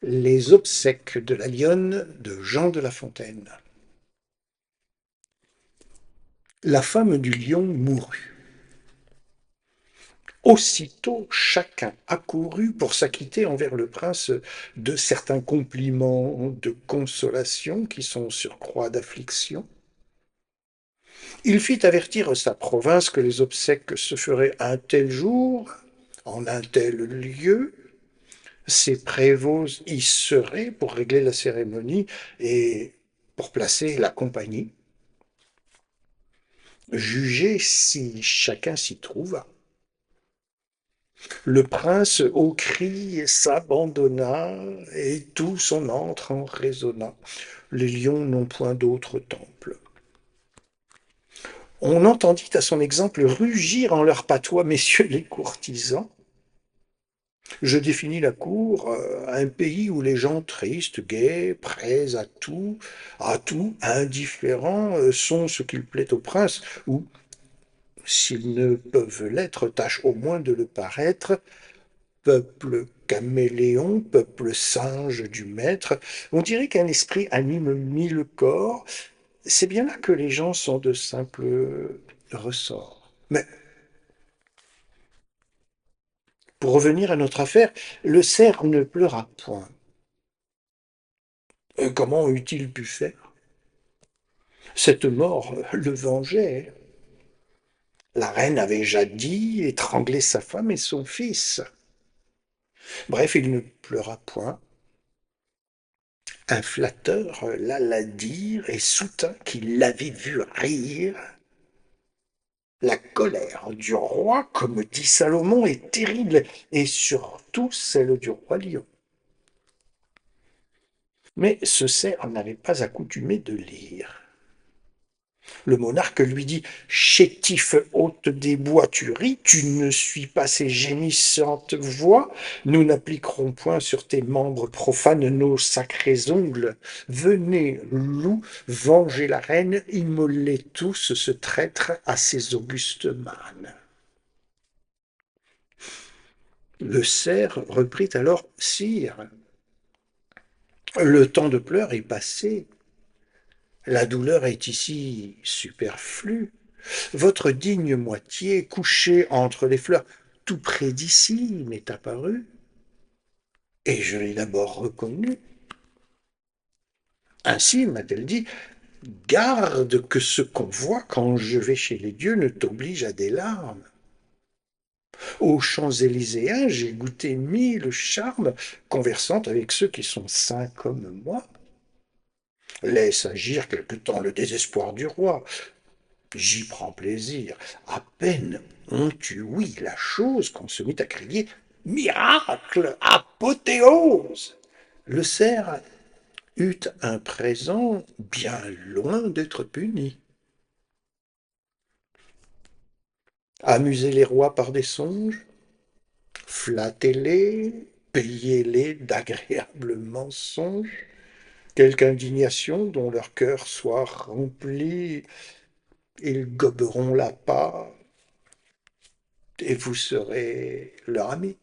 Les obsèques de la lionne de Jean de La Fontaine. La femme du lion mourut. Aussitôt chacun accourut pour s'acquitter envers le prince de certains compliments de consolation qui sont surcroît d'affliction. Il fit avertir sa province que les obsèques se feraient un tel jour, en un tel lieu. Ses prévôts y seraient pour régler la cérémonie et pour placer la compagnie. Jugez si chacun s'y trouva. Le prince aux cris s'abandonna, et tout son antre en résonna. Les lions n'ont point d'autre temple. On entendit à son exemple rugir en leur patois messieurs les courtisans. Je définis la cour, un pays où les gens tristes, gais, prêts à tout, indifférents, sont ce qu'il plaît au prince, ou, s'ils ne peuvent l'être, tâchent au moins de le paraître. Peuple caméléon, peuple singe du maître, on dirait qu'un esprit anime mille corps. C'est bien là que les gens sont de simples ressorts. Mais pour revenir à notre affaire, le cerf ne pleura point. Comment eût-il pu faire? Cette mort le vengeait. La reine avait jadis étranglé sa femme et son fils. Bref, il ne pleura point. Un flatteur l'alla dire et soutint qu'il l'avait vu rire. La colère du roi, comme dit Salomon, est terrible, et surtout celle du roi lion. Mais ce cerf n'avait pas accoutumé de lire. Le monarque lui dit: Chétif hôte des bois, tu ris, tu ne suis pas ces gémissantes voix, nous n'appliquerons point sur tes membres profanes nos sacrés ongles. Venez, loup, venger la reine, immolez tous ce traître à ses augustes mânes. Le cerf reprit alors: Sire, le temps de pleurs est passé, la douleur est ici superflue. Votre digne moitié, couchée entre les fleurs, tout près d'ici, m'est apparue, et je l'ai d'abord reconnue. Ainsi, m'a-t-elle dit, garde que ce qu'on voit quand je vais chez les dieux ne t'oblige à des larmes. Aux Champs-Élyséens, j'ai goûté mille charmes, conversant avec ceux qui sont saints comme moi. Laisse agir quelque temps le désespoir du roi. J'y prends plaisir. À peine ont eu oui la chose qu'on se mit à crier: Miracle! Apothéose! Le cerf eut un présent bien loin d'être puni. Amusez les rois par des songes, flattez-les, payez-les d'agréables mensonges, quelque indignation dont leur cœur soit rempli, ils goberont la part, et vous serez leur ami.